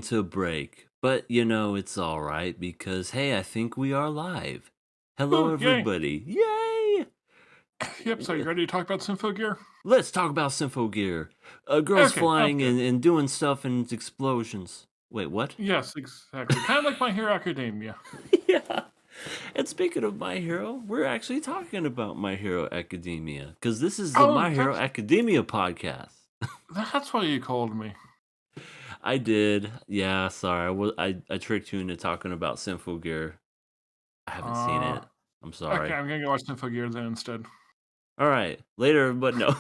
to break. But it's all right because hey, I think we are live. Hello, Ooh, yay. everybody! Yay! Yep, so you W- ready to talk about Symphogear? Let's talk about Symphogear. Girls Okay, sounds flying good. and doing stuff and explosions. Wait, what? Yes, exactly. Kind of like My Hero Academia. Yeah. And speaking of My Hero, we're actually talking about My Hero Academia because this is the Oh, My Hero that's Academia podcast. that's why you called me. I did. Yeah, sorry. I tricked you into talking about Symphogear. I haven't seen Uh, it. I'm okay, sorry. I'm gonna go watch Symphogear then instead. All right, later, but no.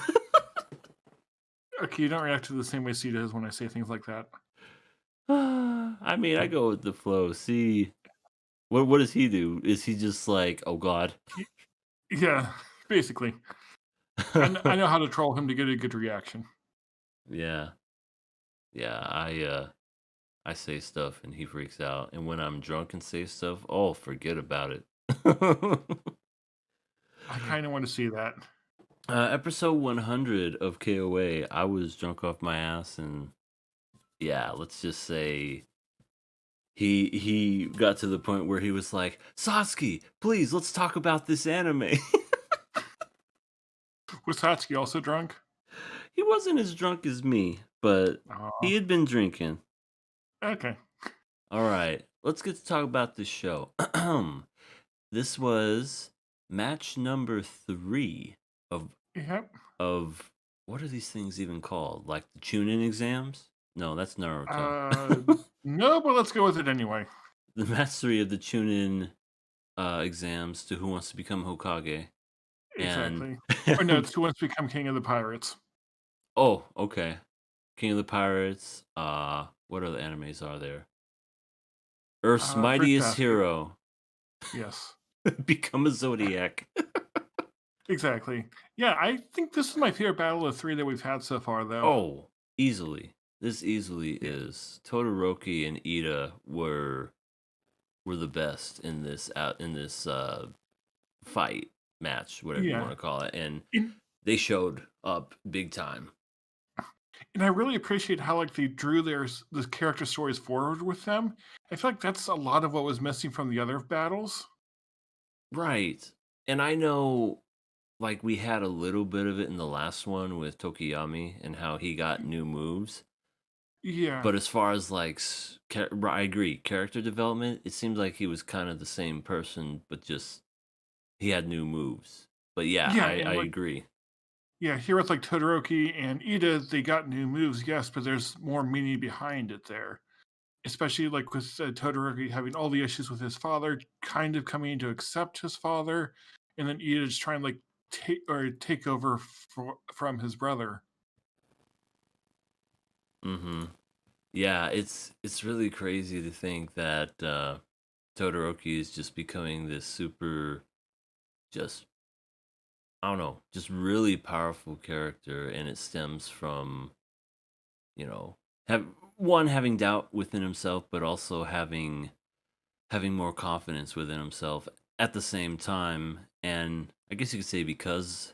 Okay, you don't react to the same way C does when I say things like that. I mean, I go with the flow. See, what does he do? Is he just like, oh god? Y- Yeah, basically. I know how to troll him to get a good reaction. Yeah, yeah. I say stuff and he freaks out, and when I'm drunk and say stuff, oh, forget about it. I kind of want to see that. Episode 100 of KOA, I was drunk off my ass, and yeah, let's just say he got to the point where he was like, Satsuki, please, let's talk about this anime. Was Satsuki also drunk? He wasn't as drunk as me, but Uh, he had been drinking. okay. All right, let's get to talk about this show. This was match number 3 of Yep. of what are these things even called? Like the tune-in exams? No, that's Naruto. Uh, no, but let's go with it anyway. The match 3 of the tune-in exams to Who Wants to Become Hokage, and Exactly. Or no, it's Who Wants to Become King of the Pirates. oh, okay. King of the Pirates. What other animes are there? Earth's Fruit Mightiest Basket. Hero. Yes. Become a Zodiac. Exactly. Yeah, I think this is my favorite battle of 3 that we've had so far, though. Oh, easily. This easily Yeah. is. Todoroki and Ida were the best in this fight match, whatever you want Yeah. to call it, and And they showed up big time. and I really appreciate how, like, they drew the character stories forward with them. I feel like that's a lot of what was missing from the other battles. Right. And I know like we had a little bit of it in the last one with Tokiyami and how he got new moves. Yeah. But as far as like, I agree, character development, it seems like he was kind of the same person, but just he had new moves. But yeah, Yeah, I and, like agree. yeah, here with, like, Todoroki and Ida, they got new moves, yes, but there's more meaning behind it there. Especially, like, with, Todoroki having all the issues with his father, kind of coming to accept his father, and then Ida just trying, like, take over from his brother. Hmm. Yeah, it's really crazy to think that Todoroki is just becoming this super, just I don't know, just really powerful character, and it stems from you know have one having doubt within himself, but also having more confidence within himself at the same time. And I guess you could say because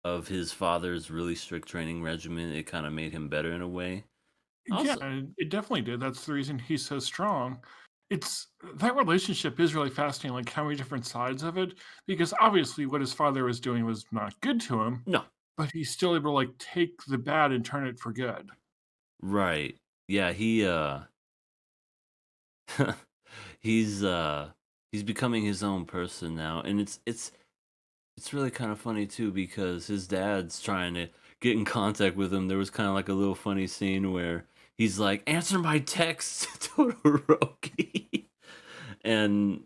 of his father's really strict training regimen, it kind of made him better in a way. Yeah, Also, it definitely did. That's the reason he's so strong. It's that relationship is really fascinating, like, how many different sides of it, because obviously what his father was doing was not good to him, no, but he's still able to, like, take the bad and turn it for good. right. Yeah, he's he's becoming his own person now, and it's really kind of funny too because his dad's trying to get in contact with him. There was kind of like a little funny scene where he's like, "Answer my text, Todoroki," and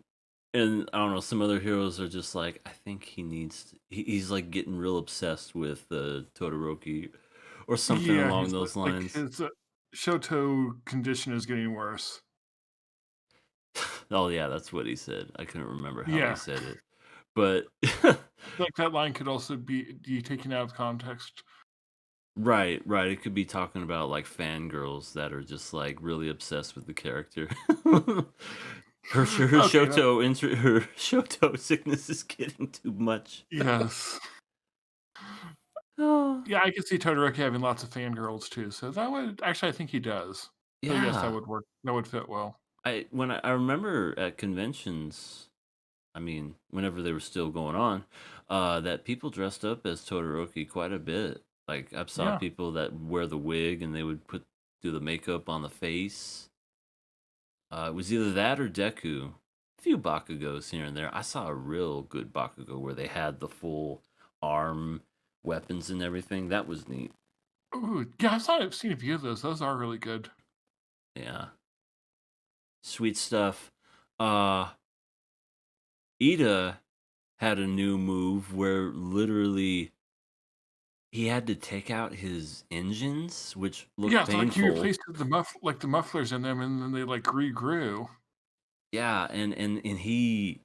I don't know. Some other heroes are just like, I think he needs. He's like getting real obsessed with Todoroki, or something Yeah, along he's those like lines. his, Shoto condition is getting worse. Oh yeah, that's what he said. I couldn't remember how he Yeah. said it, but Like, that line could also be taken out of context. right, right. It could be talking about like fangirls that are just like really obsessed with the character. Her Okay, that Her Shoto sickness is getting too much. yes. Oh. Yeah, I could see Todoroki having lots of fangirls too, so that would actually, I think he does. So yes, that Yeah. would work. That would fit well. I remember at conventions, I mean, whenever they were still going on, that people dressed up as Todoroki quite a bit. Like I saw Yeah. people that wear the wig and they would do the makeup on the face. It was either that or Deku. A few Bakugos here and there. I saw a real good Bakugo where they had the full arm weapons and everything. That was neat. Ooh, yeah, I've seen a few of those. Those are really good. Yeah. Sweet stuff. Uh Ida had a new move where literally he had to take out his engines, which looked Yeah, so, like, he painful. replaced the mufflers in them, and then they, like, regrew. Yeah, and he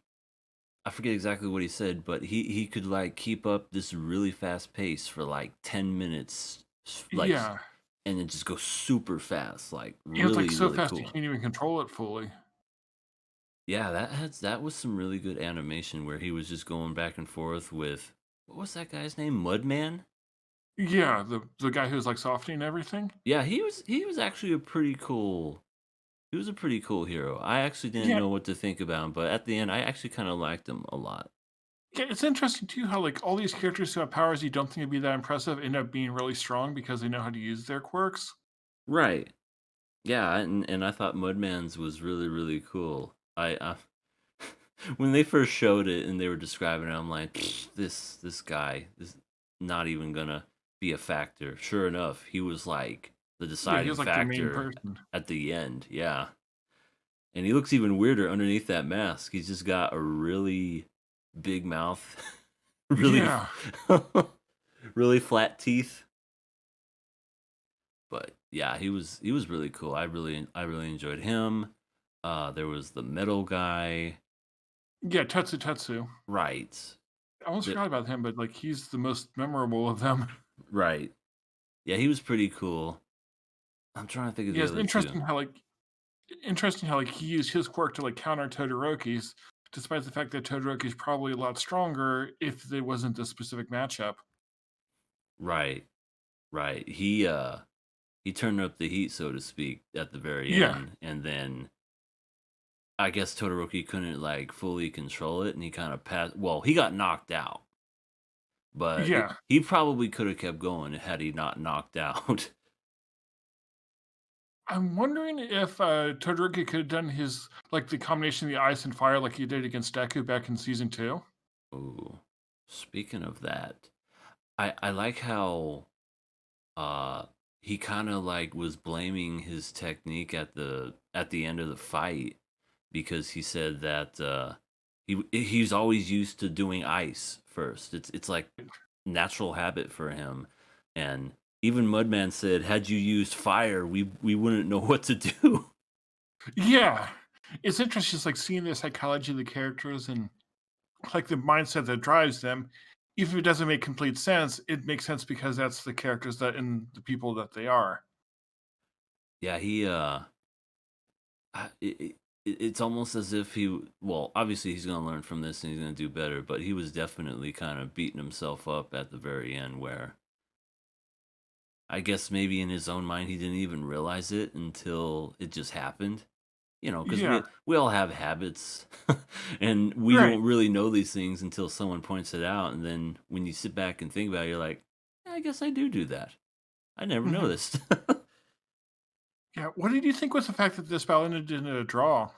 I forget exactly what he said, but he could like keep up this really fast pace for like 10 minutes Yeah, and it just goes super fast, like and it's, like, really so really fast you cool. can't even control it fully. Yeah, that was some really good animation where he was just going back and forth with what was that guy's name? Mudman? Yeah, the guy who's, like, softening everything? Yeah, he was actually a pretty cool he was a pretty cool hero. I actually didn't Yeah, know what to think about him, but at the end I actually kind of liked him a lot. yeah, it's interesting too how, like, all these characters who have powers you don't think would be that impressive end up being really strong because they know how to use their quirks. Right. Yeah, and I thought Mudman's was really really cool. When they first showed it and they were describing it, I'm like, this guy is not even gonna be a factor. Sure enough, he was like the Yeah, he deciding was, like, the main factor person. at the end. Yeah, and he looks even weirder underneath that mask. He's just got a really big mouth, really, Yeah. really flat teeth. But yeah, he was really cool. I really enjoyed him. There was the metal guy, Yeah, Tetsu. right? I almost The, forgot about him, but, like, he's the most memorable of them. right. Yeah, he was pretty cool. I'm trying to think of Yeah, the it's other two. interesting how, like, he used his quirk to, like, counter Todoroki's, despite the fact that Todoroki's probably a lot stronger if there wasn't this specific matchup. Right, right. He turned up the heat, so to speak, at the very Yeah, end, and then I guess Todoroki couldn't like fully control it, and he kind of passed. Well, he got knocked out, but yeah. he probably could have kept going had he not knocked out. I'm wondering if, Todoroki could have done his like, the combination of the ice and fire like he did against Deku back in season 2. Ooh, speaking of that, I like how uh he kind of like was blaming his technique at the end of the fight because he said that he's always used to doing ice first. It's like natural habit for him, and even Mudman said, "Had you used fire, we wouldn't know what to do." Yeah. It's interesting just, like, seeing the psychology of the characters and, like, the mindset that drives them. Even if it doesn't make complete sense, it makes sense because that's the characters that and the people that they are. Yeah, it's almost as if well, obviously he's gonna learn from this and he's gonna do better, but he was definitely kind of beating himself up at the very end where I guess maybe in his own mind he didn't even realize it until it just happened. Because Yeah. we all have habits, and we Right. don't really know these things until someone points it out, and then when you sit back and think about it, you're like, "Yeah, I guess I do that. I never Mhm. noticed." Yeah, what did you think was the fact that this battle ended in a draw?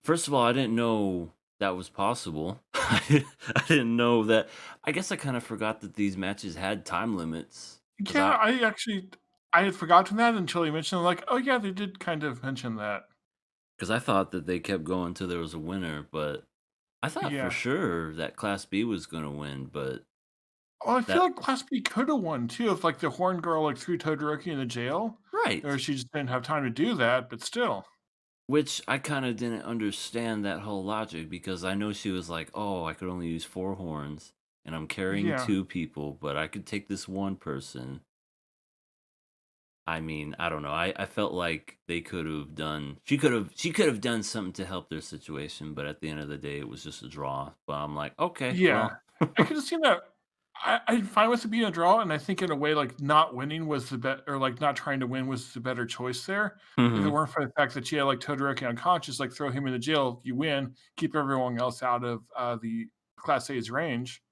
First of all, I didn't know that was possible. I didn't know that. I guess I kind of forgot that these matches had time limits because Yeah, I had forgotten that until you mentioned, like, "Oh, yeah, they did kind of mention that." I thought that they kept going till there was a winner, but I thought for Yeah. sure that Class B was gonna win, but Well, I feel that like Class B coulda won too if, like, the horn girl, like, threw Todoroki in the jail, or right. she just didn't have time to do that, but still. Which I kinda didn't understand that whole logic because I know she was like, "Oh, I could only use 4 horns, and I'm carrying Yeah. 2 people, but I could take this 1 person." I mean, I don't know, I felt like they could've done she could've done something to help their situation, but at the end of the day, it was just a draw, but I'm like, "Okay, Yeah. well." I could've seen that I'm fine with it being a draw, and I think in a way, like, not winning was the bet or, like, not trying to win was the better choice there. If it Hmm. weren't for the fact that she had, like, Todoroki unconscious, like, throw him in the jail, you win, keep everyone else out of, the Class A's range.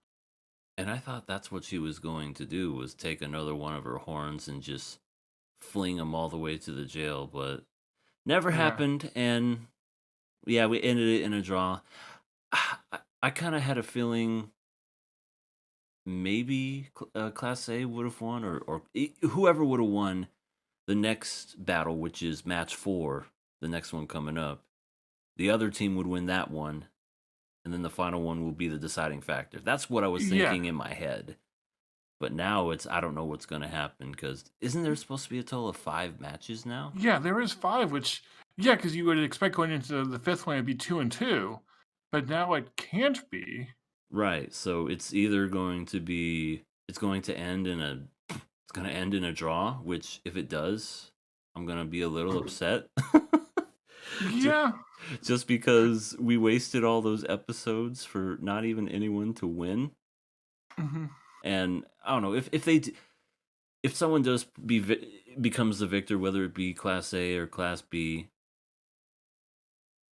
And I thought that's what she was going to do was take another one of her horns and just fling him all the way to the jail, but never Yeah. happened. And yeah, we ended it in a draw. I kind of had a feeling maybe Class A would have won, or whoever would have won the next battle, which is match 4, the next one coming up. The other team would win that one, and then the final one will be the deciding factor. That's what I was Yeah. thinking in my head. But now it's I don't know what's gonna happen because isn't there supposed to be a total of 5 matches now? Yeah, there is 5, which yeah, because you would expect going into the 5th one, it'd be 2 and 2, but now it can't be. Right, so it's going to end in a it's gonna end in a draw, which if it does, I'm gonna be a little upset. Ju Yeah. just because we wasted all those episodes for not even anyone to win, Mhm. and I don't know, if someone does becomes the victor, whether it be Class A or Class B,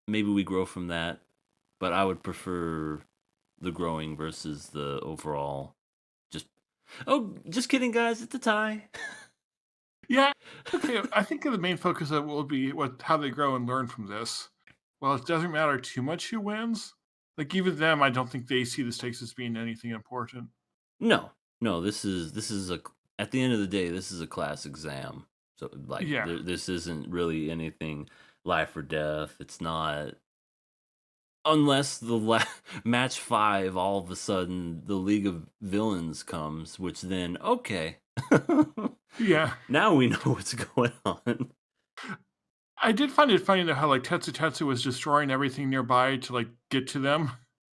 maybe we grow from that, but I would prefer the growing versus the overall just oh, just kidding, guys, it's a tie. Yeah, okay, I think the main focus of it will be what how they grow and learn from this. Well, it doesn't matter too much who wins. Like, even them, I don't think they see the stakes as being anything important. No, no, this is a at the end of the day, this is a class exam. So like Yeah. this isn't really anything life or death. It's not unless match 5 all of a sudden the League of Villains comes, which then okay. Yeah. Now we know what's going on. I did find it funny though how like Tetsu was destroying everything nearby to like get to them.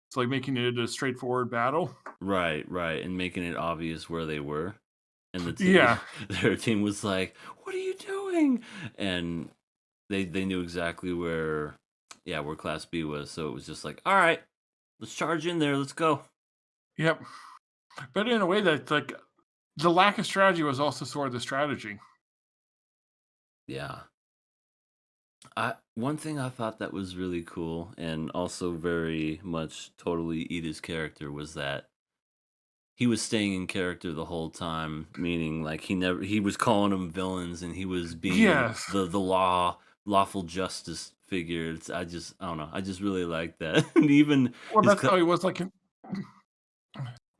It's like making it a straightforward battle. Right, right, and making it obvious where they were. And Yeah. their team was like, "What are you doing?" And they knew exactly where yeah, where Class B was, so it was just like, "All right, let's charge in there, let's go." Yep. But in a way that like the lack of strategy was also sort of the strategy. Yeah. I one thing I thought that was really cool and also very much totally Ida's character was that he was staying in character the whole time, meaning like he was calling them villains and he was being Yes. the lawful justice figure. I don't know. I just really like that. And even Well, his that's how he was like in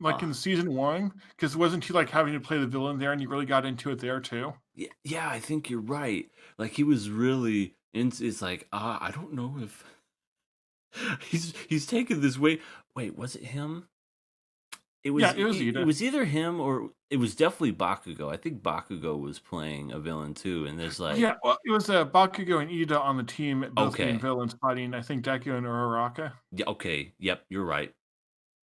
uh, season one, because wasn't he like having to play the villain there, and you really got into it there too? yeah, yeah, I think you're right. Like he was really into it's like, I don't know if he's taken this way. Wait, was it him? Yeah, it was It Ida. was either him or it was definitely Bakugo. I think Bakugo was playing a villain too, and there's like, Yeah, well, it was, Bakugo and Ida on the team, both being okay, villains fighting, I think, Deku and Uraraka. yeah, okay, yep, you're right.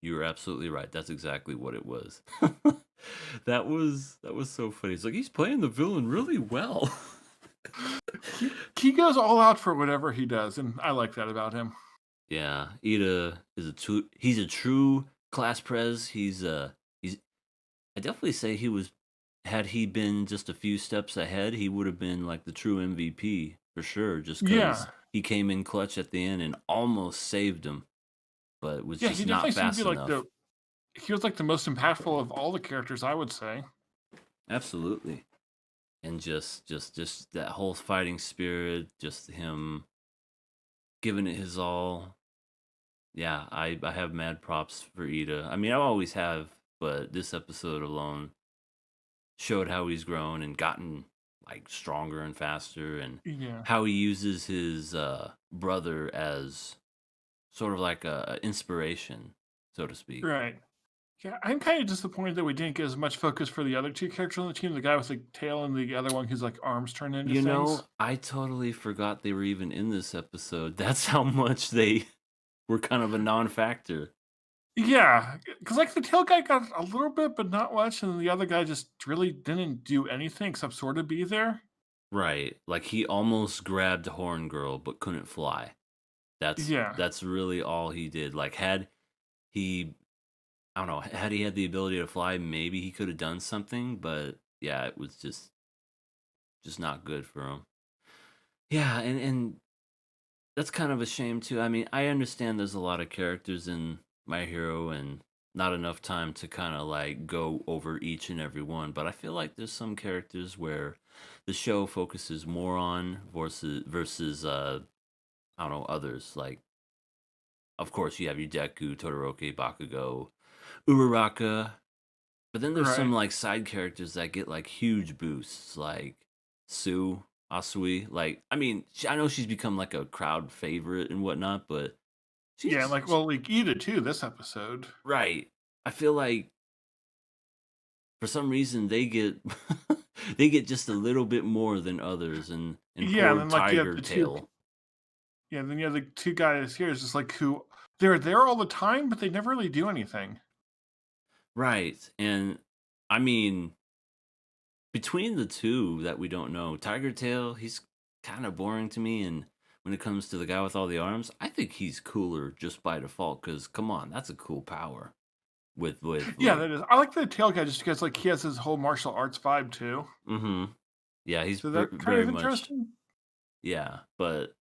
You're absolutely right. That's exactly what it was. That was so funny. It's like he's playing the villain really well. He goes all out for whatever he does, and I like that about him. Yeah, Ida is he's a true class prez. He's I definitely say he was had he been just a few steps ahead, he would have been like the true MVP for sure, just Yeah. because he came in clutch at the end and almost saved him, but was Yeah, he just not definitely seemed to be fast like enough. the he was like the most impactful of all the characters, I would say. Absolutely. And just that whole fighting spirit, just him giving it his all. Yeah, I have mad props for Ida. I mean, I always have, but this episode alone showed how he's grown and gotten like stronger and faster and Yeah. how he uses his brother as sort of like a inspiration, so to speak. Right. Yeah, I'm kinda disappointed that we didn't get as much focus for the other 2 characters on the team, the guy with the tail and the other one whose, like, arms turn into You things. know, I totally forgot they were even in this episode. That's how much they were kind of a non-factor. Yeah, because like, the tail guy got a little bit, but not much, and the other guy just really didn't do anything except sorta be there. Right. Like he almost grabbed Horn Girl but couldn't fly. Yeah. That's really all he did. Like had he I don't know, had he had the ability to fly, maybe he could have done something, but yeah, it was just not good for him. Yeah, and that's kind of a shame too. I mean, I understand there's a lot of characters in My Hero and not enough time to kind of like go over each and every one, but I feel like there's some characters where the show focuses more on versus I don't know, others. Like of course you have your Deku, Todoroki, Bakugo, Uraraka, but then there's some Right. like side characters that get like huge boosts, like Sue Asui. Like, I mean, I know she's become like a crowd favorite and whatnot, but Yeah, and she's like, well, like Ida too. This episode. right. I feel like for some reason they get they get just a little bit more than others, and Yeah, and poor then like you have Tiger the two. Tail. Yeah, then you have the two guys here. Is just like who they're there all the time, but they never really do anything. Right. And I mean, between the two that we don't know, Tiger Tail, he's kind of boring to me. And when it comes to the guy with all the arms, I think he's cooler just by default. Because come on, that's a cool power. With Yeah, like, that is. I like the tail guy just because like he has his whole martial arts vibe too. mm-hmm. Yeah, he's So that's kind very of much interesting. yeah. But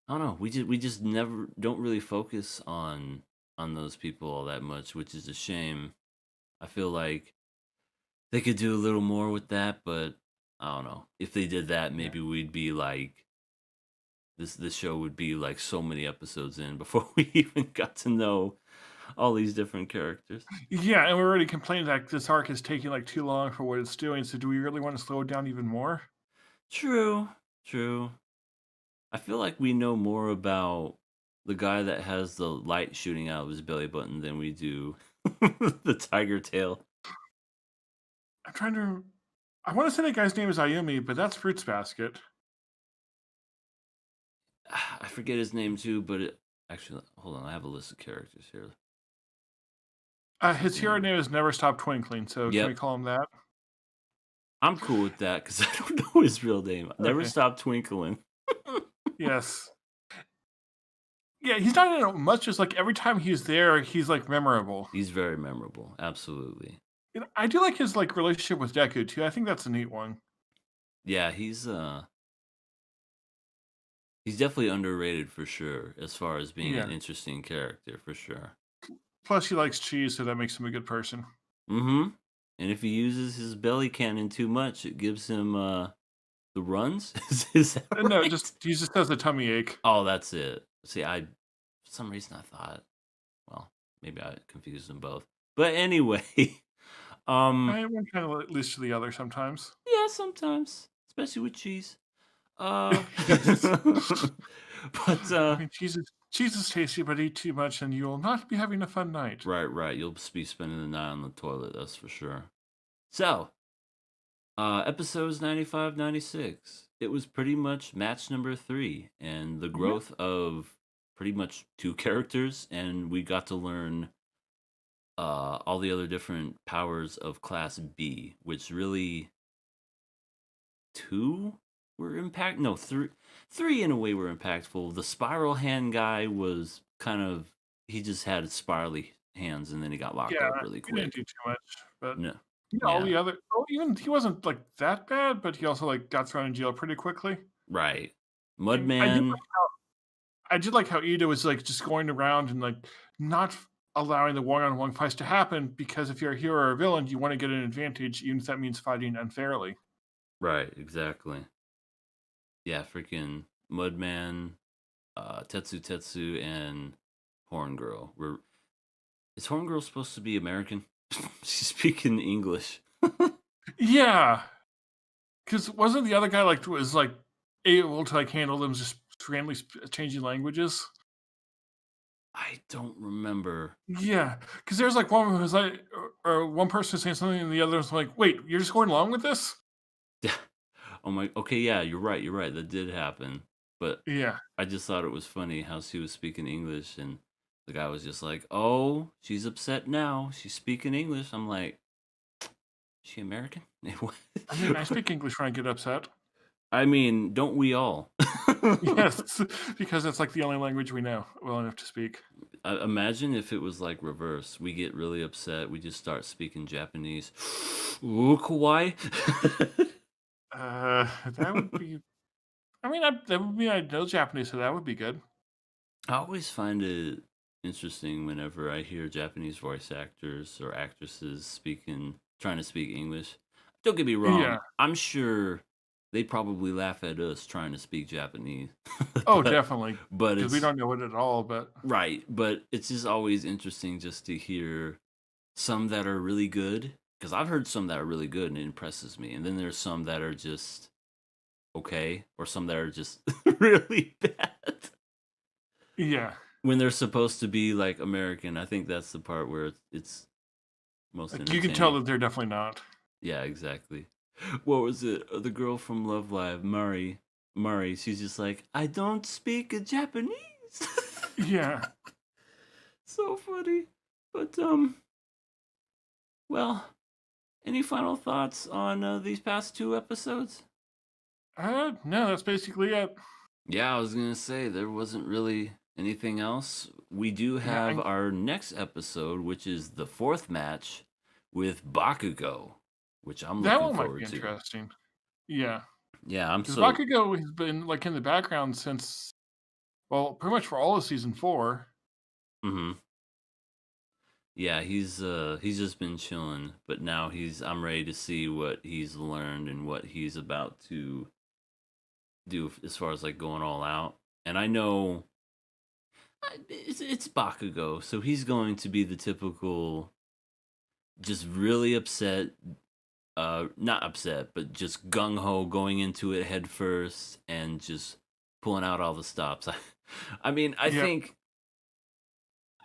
I don't know. We just never don't really focus on those people all that much, which is a shame. I feel like they could do a little more with that, but I don't know. If they did that, Yeah. maybe we'd be like this show would be like so many episodes in before we even got to know all these different characters. Yeah, and we're already complaining that this arc is taking like too long for what it's doing. So do we really want to slow it down even more? True, true. I feel like we know more about the guy that has the light shooting out of his belly button than we do the tiger tail. I'm trying to. I want to say that guy's name is Ayumi, but that's Fruits Basket. I forget his name too, but actually, hold on. I have a list of characters here. What's his His hero name? name is Never Stop Twinkling. So can we Yep, call him that? I'm cool with that because I don't know his real name. Never Okay. stop twinkling. Yes. Yeah, he's not in it much. Just like every time he's there, he's like memorable. He's very memorable. Absolutely. And I do like his like relationship with Deku too. I think that's a neat one. Yeah, he's definitely underrated for sure as far as being an Yeah. interesting character for sure. Plus, he likes cheese, so that makes him a good person. Mm-hmm. And if he uses his belly cannon too much, it gives him the runs. Is that No, right? just he just has a tummy ache. Oh, that's it. See, for some reason I thought, well, maybe I confused them both. But anyway, um, I one kind of leads to the other sometimes. yeah, sometimes, especially with cheese. Yes. But I mean, cheese is tasty, but eat too much and you'll not be having a fun night. right, right, you'll be spending the night on the toilet, that's for sure. So, episodes 95, 96. It was pretty much match number 3 and the Yeah. growth of pretty much two characters, and we got to learn all the other different powers of Class B, which really two were impact. No, three in a way were impactful. The spiral hand guy was kind of he just had spirally hands, and then he got locked Yeah, up really he didn't quick. do too much, but No, yeah, all yeah, the other oh, even he wasn't like that bad, but he also like got thrown in jail pretty quickly. right. And Mudman, I did like how Ida was like just going around and like not allowing the one-on-one fights to happen because if you're a hero or a villain, you want to get an advantage, even if that means fighting unfairly. right, exactly. Yeah, freaking Mudman, Tetsu Tetsu, and Horn Girl. Is Horn Girl supposed to be American? She's speaking English. Yeah, because wasn't the other guy like was like able to like handle them just randomly changing languages? I don't remember. Yeah, because there's like one who was like, or one person saying something, and the other was like, "Wait, you're just going along with this?" Oh my. Okay, yeah, you're right. You're right. That did happen. But Yeah, I just thought it was funny how she was speaking English, and the guy was just like, "Oh, she's upset now. She's speaking English." I'm like, "Is she American?" What? I mean, I speak English when I get upset. I mean, don't we all? Yes, because it's like the only language we know well enough to speak. Imagine if it was like reverse. We get really upset. We just start speaking Japanese. Ooh, kawaii. That would be. I mean, that would be I know Japanese, so that would be good. I always find it interesting whenever I hear Japanese voice actors or actresses trying to speak English. Don't get me Yeah. wrong. I'm sure they probably laugh at us trying to speak Japanese, Oh, but definitely, but because we it's don't know it at all. But right. But it's just always interesting just to hear some that are really good because I've heard some that are really good and it impresses me, and then there's some that are just okay, or some that are just really bad yeah, when they're supposed to be like American. I think that's the part where it's most like you can tell entertaining. that they're definitely not. Yeah, exactly. What was it? The girl from Love Live, Murray. Murray. She's just like, I don't speak Japanese. Yeah. So funny. But well, any final thoughts on these past two episodes? No, that's basically it. Yeah, I was gonna say there wasn't really anything else. We do Yeah, have our next episode, which is the fourth match with Bakugo, which I'm that looking one might be forward to. interesting. Yeah, Yeah, I'm because so. Bakugo has been like in the background since well, pretty much for all of season 4. Hmm. Yeah, he's just been chilling, but now I'm ready to see what he's learned and what he's about to do as far as like going all out. And I know it's Bakugo, so he's going to be the typical, just really upset, not upset, but just gung ho going into it head first and just pulling out all the stops. I mean, Yep.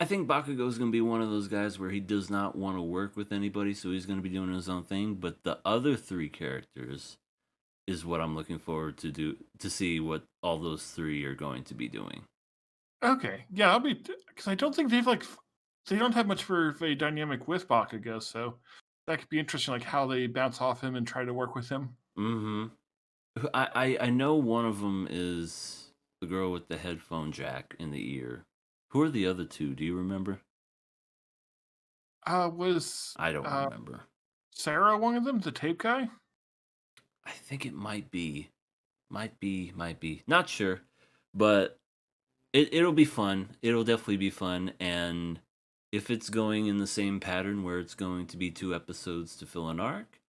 I think Bakugo is going to be one of those guys where he does not want to work with anybody, so he's going to be doing his own thing. But the other three characters is what I'm looking forward to see what all those three are going to be doing. Okay. Yeah, I'll be because I don't think they don't have much of a dynamic with Bakugo, so that could be interesting, like how they bounce off him and try to work with him. Mm-hmm. I know one of them is the girl with the headphone jack in the ear. Who are the other two? Do you remember? Was I don't remember. Sarah one of them, the tape guy? I think it might be. Might be. Not sure. But it'll be fun. It'll definitely be fun. And if it's going in the same pattern where it's going to be 2 episodes to fill an arc,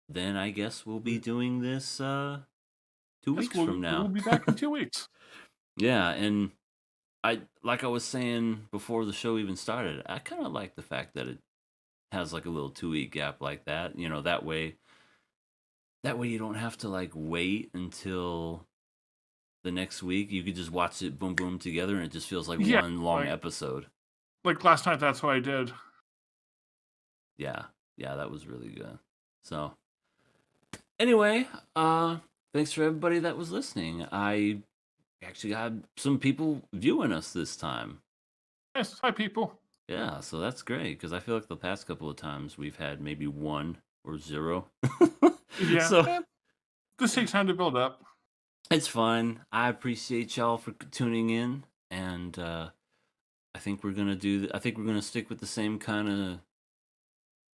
then I guess we'll be doing this 2 weeks from We'll now. be back in 2 weeks. Yeah, and I like I was saying before the show even started, I kind of like the fact that it has like a little 2 week gap like that. That way you don't have to like wait until the next week. You could just watch it boom boom together and it just feels like Yeah, one long episode. like last night, that's what I did. Yeah. Yeah, that was really good. So, anyway, thanks for everybody that was listening. I actually had some people viewing us this time. Yes, hi people. Yeah, so that's great because I feel like the past couple of times we've had maybe 1 or 0. Yeah, So, this takes time to build up. it's fun. I appreciate y'all for tuning in, and I think we're gonna stick with the same kind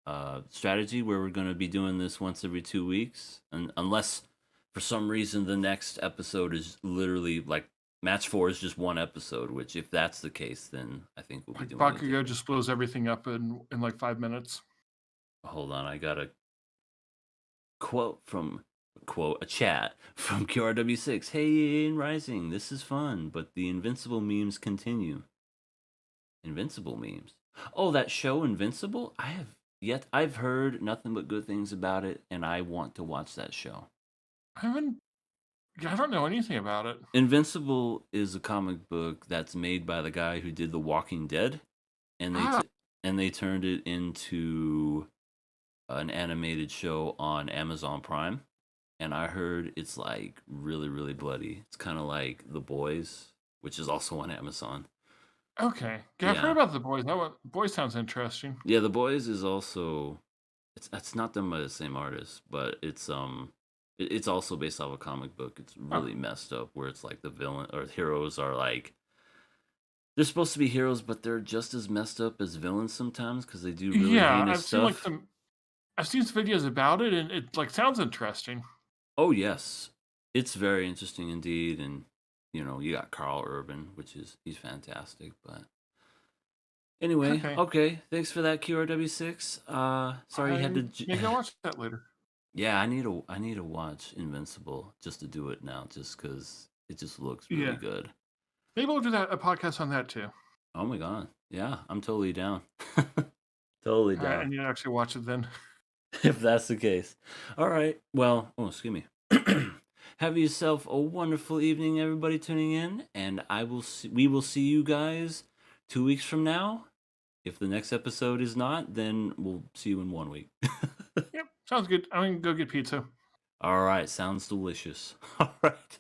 of strategy where we're gonna be doing this once every 2 weeks, and unless for some reason the next episode is literally like match 4 is just one episode, which if that's the case, then I think we'll be Like doing it. Bakugo just blows everything up in like 5 minutes. Hold on, I got a a chat from QRW6. Hey, in Rising, this is fun, but the Invincible memes continue. Invincible memes. Oh, that show Invincible? I've heard nothing but good things about it, and I want to watch that show. I don't know anything about it. Invincible is a comic book that's made by the guy who did The Walking Dead, and Ah, they turned it into an animated show on Amazon Prime. And I heard it's like really, really bloody. It's kind of like The Boys, which is also on Amazon. okay. Yeah, I've heard Yeah, about the boys. Boys sounds interesting. yeah. The Boys is also it's not done by the same artist, but it's also based off a comic book. It's Oh, really messed up where it's like the villain or heroes are like they're supposed to be heroes, but they're just as messed up as villains sometimes because they do really Yeah, heinous stuff. I've seen some videos about it, and it like sounds interesting. Oh yes, it's very interesting indeed, and you got Carl Urban, which is he's fantastic. But anyway, Okay, okay, thanks for that QRW6. Sorry you had I to. maybe I'll watch that later. Yeah, I need to watch Invincible just to do it now, just because it just looks really Yeah, good. maybe we'll do that a podcast on that too. Oh my god, yeah, I'm totally down. Totally All right, I down. need to actually watch it then. If that's the case. All right. Well, oh, excuse me. Have yourself a wonderful evening, everybody tuning in, and we will see you guys 2 weeks from now. If the next episode is not, then we'll see you in 1 week. Yep, sounds good. I'm gonna go get pizza. All right, sounds delicious. All right.